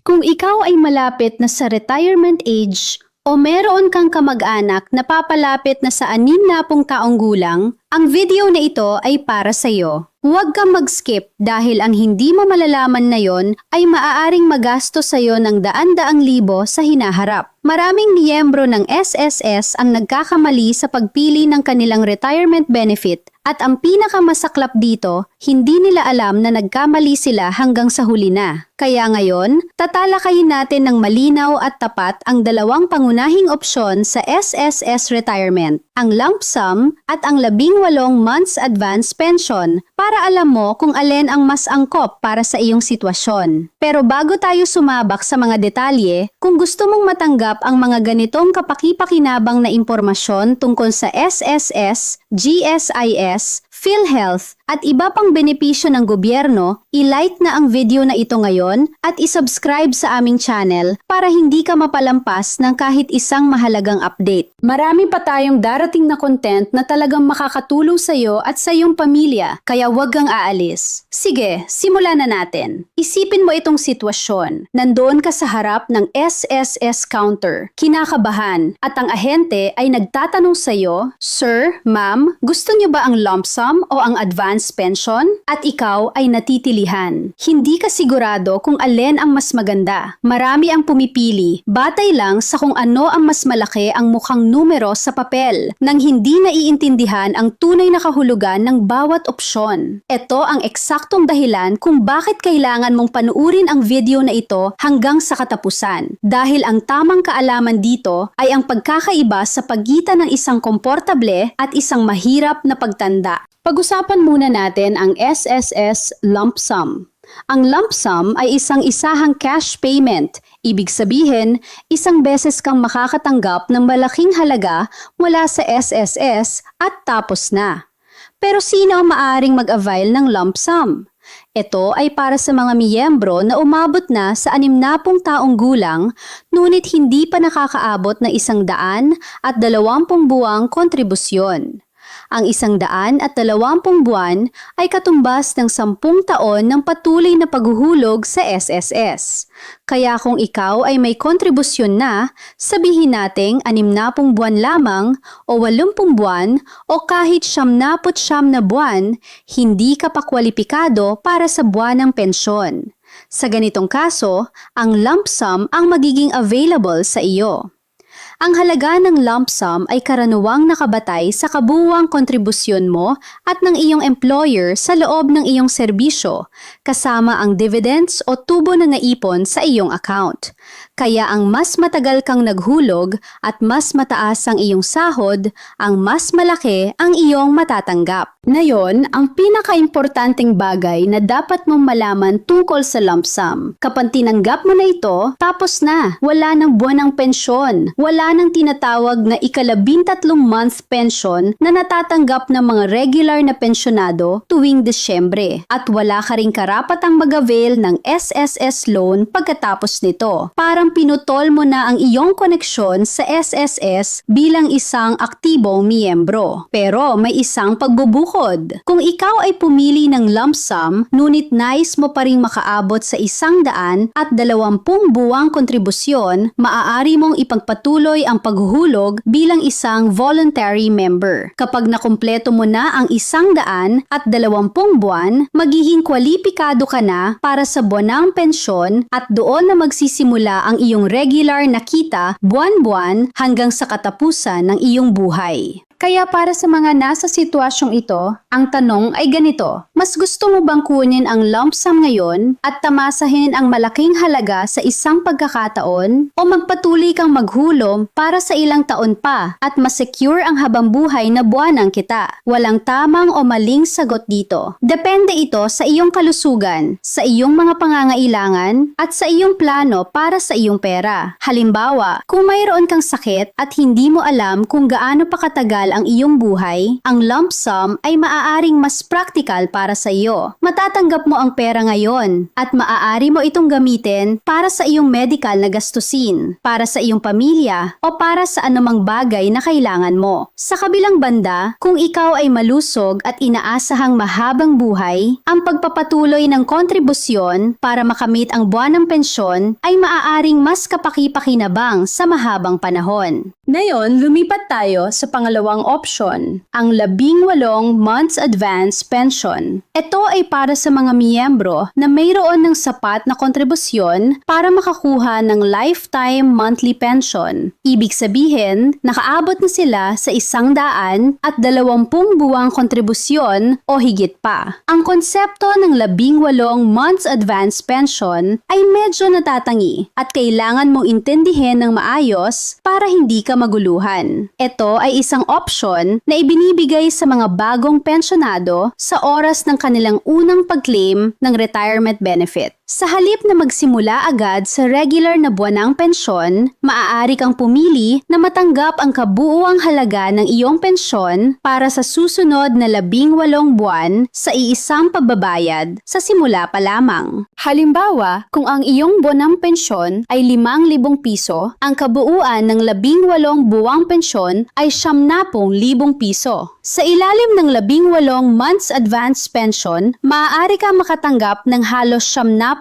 Kung ikaw ay malapit na sa retirement age o meron kang kamag-anak na papalapit na sa 60 taong gulang, ang video na ito ay para sa iyo. Huwag kang mag-skip dahil ang hindi mo malalaman na yon ay maaaring magastos sa iyo ng daan-daang libo sa hinaharap. Maraming miyembro ng SSS ang nagkakamali sa pagpili ng kanilang retirement benefit at ang pinakamasaklap dito, hindi nila alam na nagkamali sila hanggang sa huli na. Kaya ngayon, tatalakayin natin ng malinaw at tapat ang dalawang pangunahing opsyon sa SSS retirement, ang lump sum at ang 18 months advance pension para alam mo kung alin ang mas angkop para sa iyong sitwasyon. Pero bago tayo sumabak sa mga detalye, kung gusto mong matanggap ang mga ganitong kapaki-pakinabang na impormasyon tungkol sa SSS, GSIS, PhilHealth at iba pang benepisyo ng gobyerno, i-like na ang video na ito ngayon at isubscribe sa aming channel para hindi ka mapalampas ng kahit isang mahalagang update. Marami pa tayong darating na content na talagang makakatulong sa iyo at sa iyong pamilya, kaya huwag kang aalis. Sige, simulan na natin. Isipin mo itong sitwasyon. Nandoon ka sa harap ng SSS counter, kinakabahan, at ang ahente ay nagtatanong sa iyo, "Sir, ma'am, gusto niyo ba ang lump sum o ang advance pension?" At ikaw ay natitilihan. Hindi ka sigurado kung alin ang mas maganda. Marami ang pumipili, batay lang sa kung ano ang mas malaki ang mukhang numero sa papel, nang hindi naiintindihan ang tunay na kahulugan ng bawat opsyon. Ito ang eksaktong dahilan kung bakit kailangan mong panuurin ang video na ito hanggang sa katapusan. Dahil ang tamang kaalaman dito ay ang pagkakaiba sa pagitan ng isang komportable at isang mahirap na pagtanda. Pag-usapan muna natin ang SSS lump sum. Ang lump sum ay isang isahang cash payment. Ibig sabihin, isang beses kang makakatanggap ng malaking halaga mula sa SSS at tapos na. Pero sino ang maaaring mag-avail ng lump sum? Ito ay para sa mga miyembro na umabot na sa 60 taong gulang, ngunit hindi pa nakakaabot ng 120 buwang kontribusyon. Ang 120 buwan ay katumbas ng 10 taon ng patuloy na paghuhulog sa SSS. Kaya kung ikaw ay may kontribusyon na, sabihin nating 60 buwan lamang o 80 buwan o kahit 79 na buwan, hindi ka pa kwalipikado para sa buwan ng pensyon. Sa ganitong kaso, ang lump sum ang magiging available sa iyo. Ang halaga ng lump sum ay karaniwang nakabatay sa kabuuang kontribusyon mo at ng iyong employer sa loob ng iyong serbisyo, kasama ang dividends o tubo na naipon sa iyong account. Kaya ang mas matagal kang naghulog at mas mataas ang iyong sahod, ang mas malaki ang iyong matatanggap. Ngayon, ang pinaka-importanting bagay na dapat mong malaman tungkol sa lump sum. Kapag tinanggap mo na ito, tapos na. Wala ng buwan ng pensyon. Wala ng tinatawag na ika-13 month pension na natatanggap ng mga regular na pensyonado tuwing Desyembre. At wala ka ring karapatang mag-avail ng SSS loan pagkatapos nito. Parang pinutol mo na ang iyong koneksyon sa SSS bilang isang aktibong miyembro. Pero may isang pagbubukod. Kung ikaw ay pumili ng lump sum, ngunit nais mo pa ring makaabot sa 120 buwang kontribusyon, maaari mong ipagpatuloy ang paghuhulog bilang isang voluntary member. Kapag nakumpleto mo na ang 120 buwan, magiging kwalipikado ka na para sa buwanang pensyon at doon na magsisimula ang iyong regular na kita buwan-buwan hanggang sa katapusan ng iyong buhay. Kaya para sa mga nasa sitwasyong ito, ang tanong ay ganito: mas gusto mo bang kunin ang lump sum ngayon at tamasahin ang malaking halaga sa isang pagkakataon o magpatuloy kang maghulog para sa ilang taon pa at ma-secure ang habambuhay na buwanang kita? Walang tamang o maling sagot dito. Depende ito sa iyong kalusugan, sa iyong mga pangangailangan at sa iyong plano para sa iyong pera. Halimbawa, kung mayroon kang sakit at hindi mo alam kung gaano pa katagal ang iyong buhay, ang lump sum ay maaaring mas practical para sa iyo. Matatanggap mo ang pera ngayon at maaari mo itong gamitin para sa iyong medical na gastusin, para sa iyong pamilya o para sa anumang bagay na kailangan mo. Sa kabilang banda, kung ikaw ay malusog at inaasahang mahabang buhay, ang pagpapatuloy ng kontribusyon para makamit ang buwan ng pensyon ay maaaring mas kapaki-pakinabang sa mahabang panahon. Ngayon, lumipat tayo sa pangalawang option, ang 18 months advance pension. Ito ay para sa mga miyembro na mayroon ng sapat na kontribusyon para makakuha ng lifetime monthly pension. Ibig sabihin, nakaabot na sila sa 120 buwang kontribusyon o higit pa. Ang konsepto ng 18 months advance pension ay medyo natatangi at kailangan mong intindihin ng maayos para hindi ka maguluhan. Ito ay isang option na ibinibigay sa mga bagong pensyonado sa oras ng kanilang unang pag-claim ng retirement benefit. Sa halip na magsimula agad sa regular na buwanang pensyon, maaari kang pumili na matanggap ang kabuuang halaga ng iyong pensyon para sa susunod na 18 buwan sa iisang pagbabayad sa simula pa lamang. Halimbawa, kung ang iyong buwanang pensyon ay 5,000 piso, ang kabuuan ng 18 buwang pensyon ay 70,000 piso. Sa ilalim ng 18 months advance pension, maaari ka makatanggap ng halos 70,000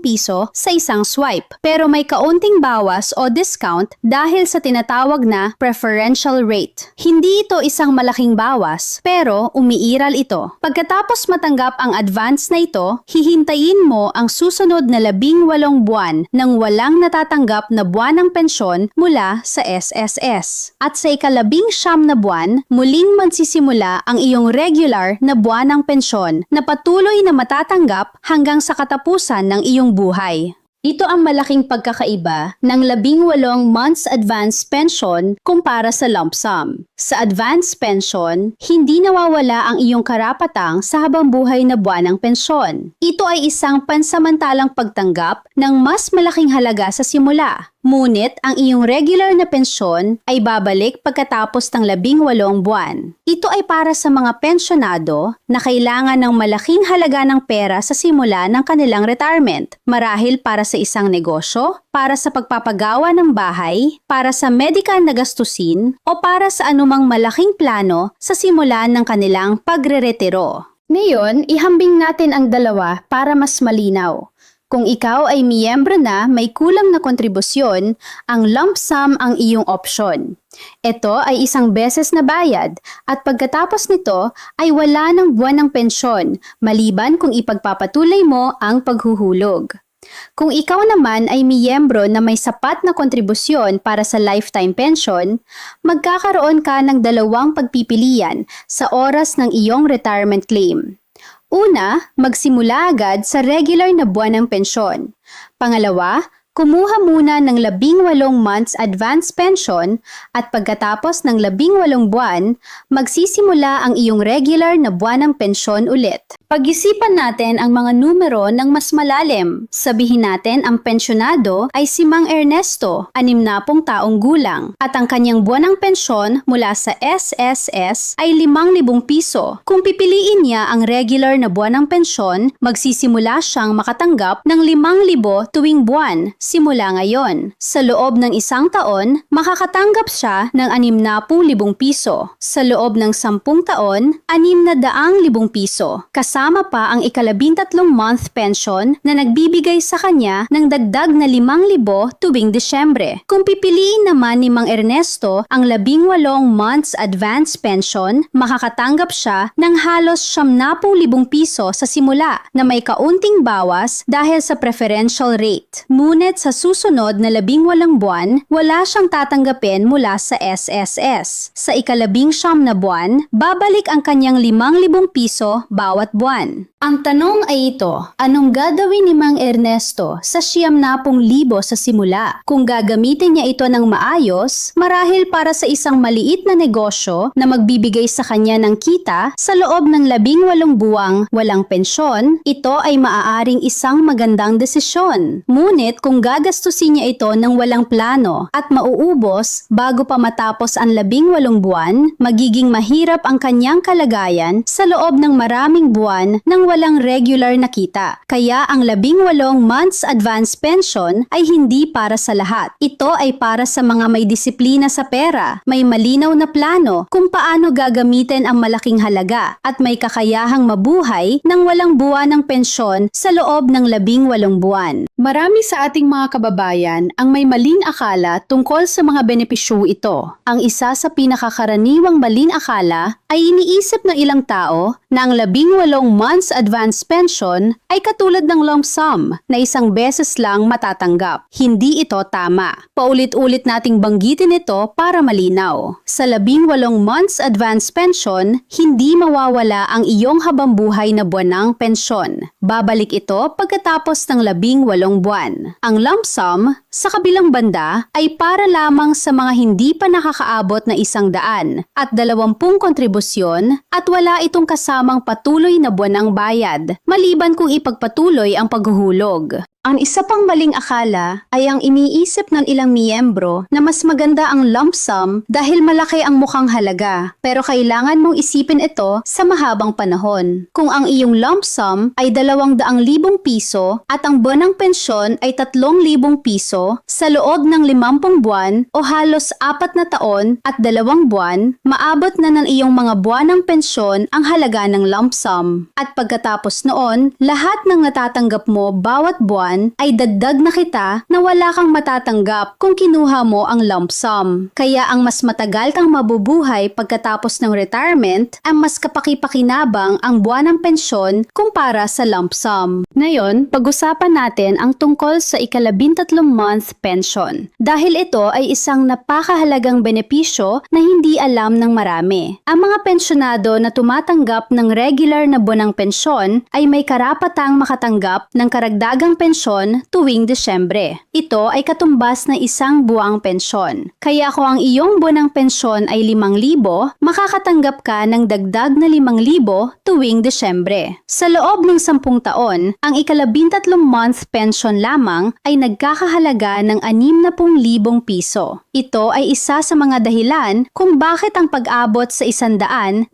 piso sa isang swipe. Pero may kaunting bawas o discount dahil sa tinatawag na preferential rate. Hindi ito isang malaking bawas, pero umiiral ito. Pagkatapos matanggap ang advance na ito, hihintayin mo ang susunod na 18 buwan ng walang natatanggap na buwan ng pensyon mula sa SSS. At sa ika-19 na buwan, muling magsisimula ang iyong regular na buwan ng pensyon na patuloy na matatanggap hanggang sa katapusan ng iyong buhay. Ito ang malaking pagkakaiba ng 18 months advance pension kumpara sa lump sum. Sa advance pension, hindi nawawala ang iyong karapatang sa habang buhay na buwan ng pensyon. Ito ay isang pansamantalang pagtanggap ng mas malaking halaga sa simula. Ngunit ang iyong regular na pensyon ay babalik pagkatapos ng 18 buwan. Ito ay para sa mga pensyonado na kailangan ng malaking halaga ng pera sa simula ng kanilang retirement, marahil para sa isang negosyo, para sa pagpapagawa ng bahay, para sa medical na gastusin, o para sa anumang malaking plano sa simula ng kanilang pagreretiro. Ngayon, ihambing natin ang dalawa para mas malinaw. Kung ikaw ay miyembro na may kulang na kontribusyon, ang lump sum ang iyong opsyon. Ito ay isang beses na bayad at pagkatapos nito ay wala ng buwan ng pensyon maliban kung ipagpapatuloy mo ang paghuhulog. Kung ikaw naman ay miyembro na may sapat na kontribusyon para sa lifetime pension, magkakaroon ka ng dalawang pagpipilian sa oras ng iyong retirement claim. Una, magsimula agad sa regular na buwan ng pensyon. Pangalawa, kumuha muna ng 18 months advance pension at pagkatapos ng 18 buwan, magsisimula ang iyong regular na buwan ng pensyon ulit. Pag-isipan natin ang mga numero ng mas malalim. Sabihin natin ang pensyonado ay si Mang Ernesto, 60 taong gulang, at ang kanyang buwan ng pensyon mula sa SSS ay 5,000 piso. Kung pipiliin niya ang regular na buwan ng pensyon, magsisimula siyang makatanggap ng 5,000 tuwing buwan simula ngayon. Sa loob ng isang taon, makakatanggap siya ng 60,000 piso. Sa loob ng 10 taon, 600,000 piso. Kasama pa ang ika-13 month pension na nagbibigay sa kanya ng dagdag na 5,000 tuwing Disyembre. Kung pipiliin naman ni Mang Ernesto ang 18 months advance pension, makakatanggap siya ng halos 70,000 piso sa simula na may kaunting bawas dahil sa preferential rate. Ngunit sa susunod na 18 buwan, wala siyang tatanggapin mula sa SSS. Sa ika-19 na buwan, babalik ang kanyang 5,000 piso bawat buwan. Ang tanong ay ito, anong gagawin ni Mang Ernesto sa 70,000 sa simula? Kung gagamitin niya ito ng maayos, marahil para sa isang maliit na negosyo na magbibigay sa kanya ng kita sa loob ng 18 buwang walang pensyon, ito ay maaaring isang magandang desisyon. Ngunit kung gagastusin niya ito ng walang plano at mauubos bago pa matapos ang 18 buwan, magiging mahirap ang kanyang kalagayan sa loob ng maraming buwan nang walang regular na kita. Kaya ang 18 months advance pension ay hindi para sa lahat. Ito ay para sa mga may disiplina sa pera, may malinaw na plano kung paano gagamitin ang malaking halaga at may kakayahang mabuhay nang walang buwan ng pensyon sa loob ng 18 buwan. Marami sa ating mga kababayan ang may maling akala tungkol sa mga benepisyo ito. Ang isa sa pinakakaraniwang maling akala ay iniisip ng ilang tao na ang 18 months advance pension ay katulad ng lump sum na isang beses lang matatanggap. Hindi ito tama. Paulit-ulit nating banggitin ito para malinaw. Sa 18 months advance pension, hindi mawawala ang iyong habambuhay na buwanang pensyon. Babalik ito pagkatapos ng 18 buwan. Ang lump sum, sa kabilang banda, ay para lamang sa mga hindi pa nakakaabot na 100 at 20 kontribusyon at wala itong kasamang patuloy na buwanang bayad, maliban kung ipagpatuloy ang paghuhulog. Ang isa pang maling akala ay ang iniisip ng ilang miyembro na mas maganda ang lump sum dahil malaki ang mukhang halaga, pero kailangan mong isipin ito sa mahabang panahon. Kung ang iyong lump sum ay 200,000 piso at ang buwanang pensyon ay 3,000 piso, sa loob ng 50 buwan o halos 4 na taon at 2 buwan, maabot na ng iyong mga buwanang pensyon ang halaga ng lump sum. At pagkatapos noon, lahat ng natatanggap mo bawat buwan ay dagdag na kita na wala kang matatanggap kung kinuha mo ang lump sum. Kaya ang mas matagal kang mabubuhay pagkatapos ng retirement ay mas kapaki-pakinabang ang buwanang pensyon kumpara sa lump sum. Ngayon, pag-usapan natin ang tungkol sa ika-13 month pension. Dahil ito ay isang napakahalagang benepisyo na hindi alam ng marami. Ang mga pensyonado na tumatanggap ng regular na buwanang pensyon ay may karapatang makatanggap ng karagdagang pensyon tuwing Desyembre. Ito ay katumbas ng isang buwang pensyon. Kaya kung ang iyong buwanang pensyon ay 5,000, makakatanggap ka ng dagdag na 5,000 tuwing Desyembre. Sa loob ng 10 taon, ang ika-13 month pension lamang ay nagkakahalaga ng 60,000 piso. Ito ay isa sa mga dahilan kung bakit ang pag-abot sa 100, 20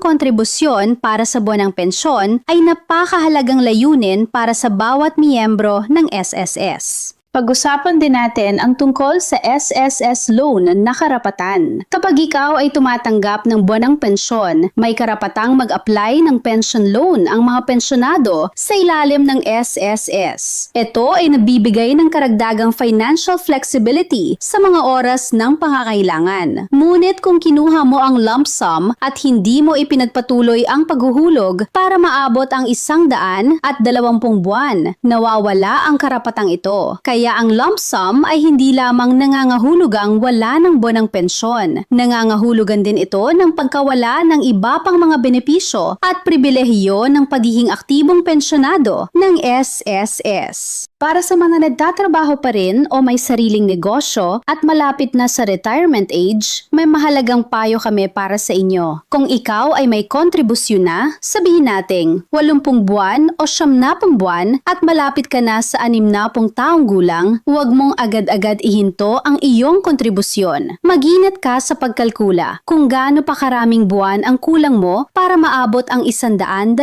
kontribusyon para sa buwanang pensyon ay napakahalagang layunin para sa bawat miyembro ng SSS. Pag-usapan din natin ang tungkol sa SSS loan na karapatan. Kapag ikaw ay tumatanggap ng buwanang pensyon, may karapatang mag-apply ng pension loan ang mga pensyonado sa ilalim ng SSS. Ito ay nabibigay ng karagdagang financial flexibility sa mga oras ng pangangailangan. Ngunit kung kinuha mo ang lump sum at hindi mo ipinagpatuloy ang paghuhulog para maabot ang 100 at 20 buwan, nawawala ang karapatang ito. Kaya ang lump sum ay hindi lamang nangangahulugang wala ng buwanang pensyon. Nangangahulugan din ito ng pagkawala ng iba pang mga benepisyo at pribilehiyo ng pagiging aktibong pensyonado ng SSS. Para sa mga nagtatrabaho pa rin o may sariling negosyo at malapit na sa retirement age, may mahalagang payo kami para sa inyo. Kung ikaw ay may kontribusyon na, sabihin nating 80 buwan o 90 buwan at malapit ka na sa 60 taong gulang, huwag mong agad-agad ihinto ang iyong kontribusyon. Mag-ingat ka sa pagkalkula kung gaano pa karaming buwan ang kulang mo para maabot ang 120.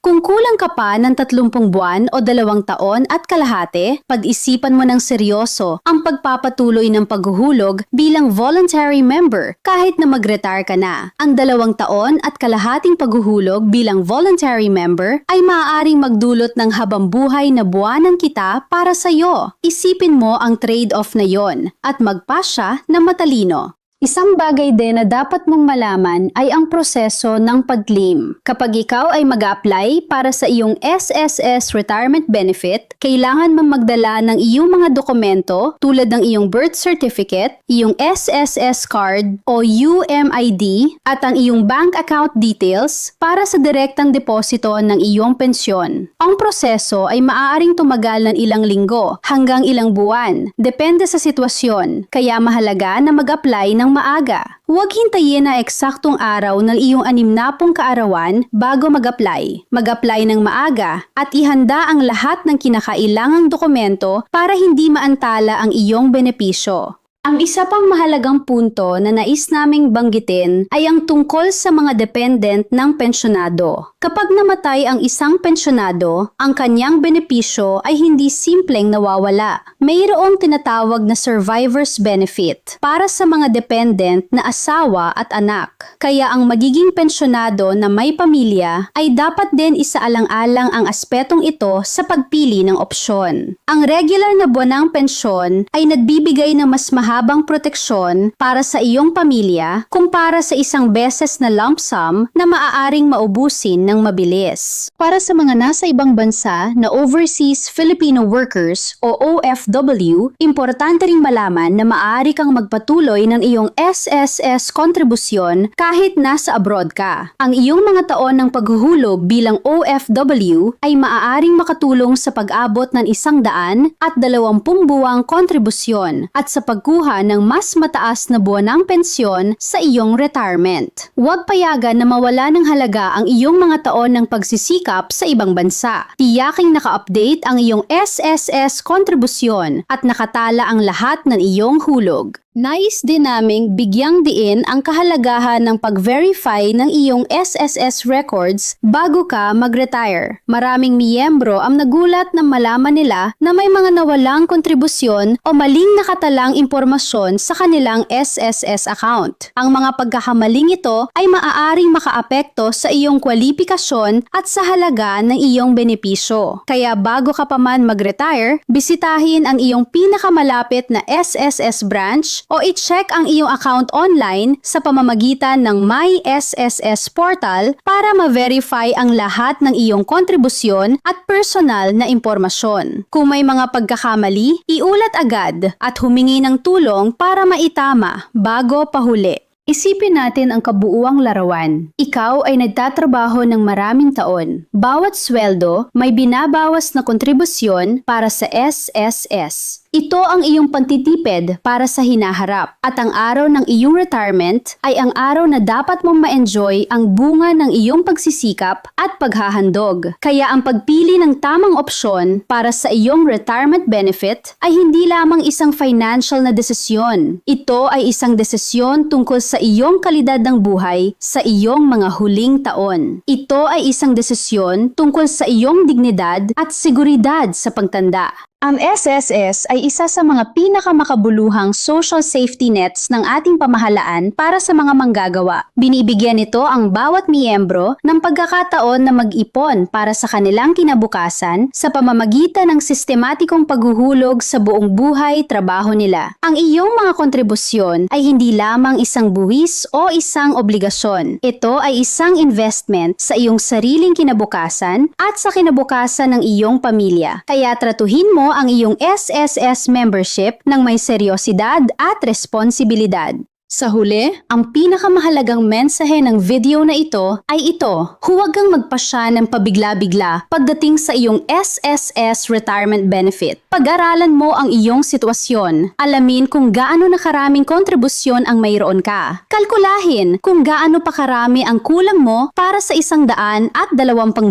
Kung kulang ka pa ng 30 buwan o 2 taon at kalahati, pag-isipan mo ng seryoso ang pagpapatuloy ng paghuhulog bilang voluntary member kahit na mag-retire ka na. Ang 2 taon at kalahating paghuhulog bilang voluntary member ay maaaring magdulot ng habambuhay na buwanan kita para sa iyo. Isipin mo ang trade-off na yon at magpasya na matalino. Isang bagay din na dapat mong malaman ay ang proseso ng pag-claim. Kapag ikaw ay mag-apply para sa iyong SSS retirement benefit, kailangan mong magdala ng iyong mga dokumento tulad ng iyong birth certificate, iyong SSS card o UMID at ang iyong bank account details para sa direktang deposito ng iyong pensyon. Ang proseso ay maaaring tumagal ng ilang linggo hanggang ilang buwan, depende sa sitwasyon, kaya mahalaga na mag-apply ng maaga. Huwag hintayin na eksaktong araw ng iyong 60 kaarawan bago mag-apply. Mag-apply ng maaga at ihanda ang lahat ng kinakailangang dokumento para hindi maantala ang iyong benepisyo. Ang isa pang mahalagang punto na nais naming banggitin ay ang tungkol sa mga dependent ng pensyonado. Kapag namatay ang isang pensyonado, ang kanyang benepisyo ay hindi simpleng nawawala. Mayroong tinatawag na survivor's benefit para sa mga dependent na asawa at anak. Kaya ang magiging pensyonado na may pamilya ay dapat din isaalang-alang ang aspetong ito sa pagpili ng opsyon. Ang regular na buwanang pensyon ay nagbibigay ng mas mahabang proteksyon para sa iyong pamilya kumpara sa isang beses na lump sum na maaaring maubusin ng mabilis. Para sa mga nasa ibang bansa na Overseas Filipino Workers o OFW, importante ring malaman na maaari kang magpatuloy ng iyong SSS kontribusyon kahit nasa abroad ka. Ang iyong mga taon ng paghuhulog bilang OFW ay maaaring makatulong sa pag-abot ng 100 at 20 buwang kontribusyon at sa pagkuha ng mas mataas na buwanang pensyon sa iyong retirement. Huwag payagan na mawala ng halaga ang iyong mga taon ng pagsisikap sa ibang bansa. Tiyaking naka-update ang iyong SSS kontribusyon at nakatala ang lahat ng iyong hulog. Nais din naming bigyang diin ang kahalagahan ng pag-verify ng iyong SSS records bago ka mag-retire. Maraming miyembro ang nagulat na malaman nila na may mga nawalang kontribusyon o maling nakatalang impormasyon sa kanilang SSS account. Ang mga pagkakamaling ito ay maaaring makaapekto sa iyong kwalipikasyon at sa halaga ng iyong benepisyo. Kaya bago ka pa man mag-retire, bisitahin ang iyong pinakamalapit na SSS branch o i-check ang iyong account online sa pamamagitan ng My SSS portal para ma-verify ang lahat ng iyong kontribusyon at personal na impormasyon. Kung may mga pagkakamali, iulat agad at humingi ng tulong para maitama bago pahuli. Isipin natin ang kabuuang larawan. Ikaw ay nagtatrabaho ng maraming taon. Bawat sweldo may binabawas na kontribusyon para sa SSS. Ito ang iyong pantitipid para sa hinaharap at ang araw ng iyong retirement ay ang araw na dapat mong ma-enjoy ang bunga ng iyong pagsisikap at paghahandog. Kaya ang pagpili ng tamang opsyon para sa iyong retirement benefit ay hindi lamang isang financial na desisyon. Ito ay isang desisyon tungkol sa iyong kalidad ng buhay sa iyong mga huling taon. Ito ay isang desisyon tungkol sa iyong dignidad at seguridad sa pagtanda. Ang SSS ay isa sa mga pinakamakabuluhang social safety nets ng ating pamahalaan para sa mga manggagawa. Binibigyan nito ang bawat miyembro ng pagkakataon na mag-ipon para sa kanilang kinabukasan sa pamamagitan ng sistematikong paghuhulog sa buong buhay trabaho nila. Ang iyong mga kontribusyon ay hindi lamang isang buwis o isang obligasyon. Ito ay isang investment sa iyong sariling kinabukasan at sa kinabukasan ng iyong pamilya. Kaya tratuhin mo ang iyong SSS membership ng may seryosidad at responsibilidad. Sa huli, ang pinakamahalagang mensahe ng video na ito ay ito: huwag kang magpasya ng pabigla-bigla pagdating sa iyong SSS retirement benefit. Pag-aralan mo ang iyong sitwasyon. Alamin kung gaano na karaming kontribusyon ang mayroon ka. Kalkulahin kung gaano pa karami ang kulang mo para sa 120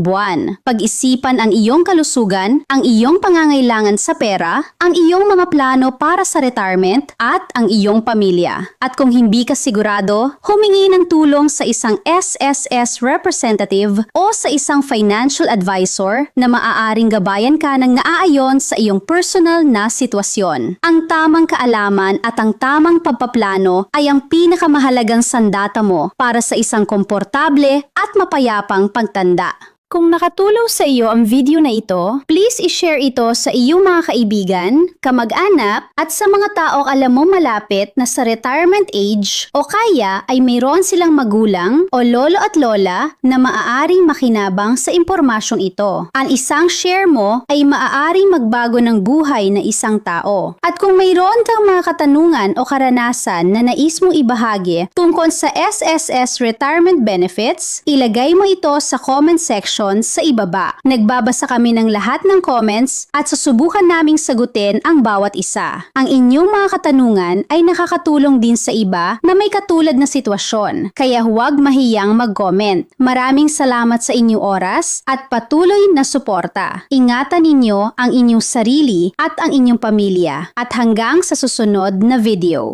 buwan. Pag-isipan ang iyong kalusugan, ang iyong pangangailangan sa pera, ang iyong mga plano para sa retirement at ang iyong pamilya. At kung hindi ka sigurado, humingi ng tulong sa isang SSS representative o sa isang financial advisor na maaaring gabayan ka ng naaayon sa iyong personal na sitwasyon. Ang tamang kaalaman at ang tamang pagpaplano ay ang pinakamahalagang sandata mo para sa isang komportable at mapayapang pagtanda. Kung nakatulong sa iyo ang video na ito, please i-share ito sa iyong mga kaibigan, kamag-anak, at sa mga taong alam mo malapit na sa retirement age o kaya ay mayroon silang magulang o lolo at lola na maaaring makinabang sa impormasyong ito. Ang isang share mo ay maaaring magbago ng buhay na isang tao. At kung mayroon kang mga katanungan o karanasan na nais mong ibahagi tungkol sa SSS retirement benefits, ilagay mo ito sa comment section sitwasyon sa ibaba. Nagbabasa kami ng lahat ng comments at susubukan naming sagutin ang bawat isa. Ang inyong mga katanungan ay nakakatulong din sa iba na may katulad na sitwasyon, kaya huwag mahiyang mag-comment. Maraming salamat sa inyong oras at patuloy na suporta. Ingatan ninyo ang inyong sarili at ang inyong pamilya. At hanggang sa susunod na video.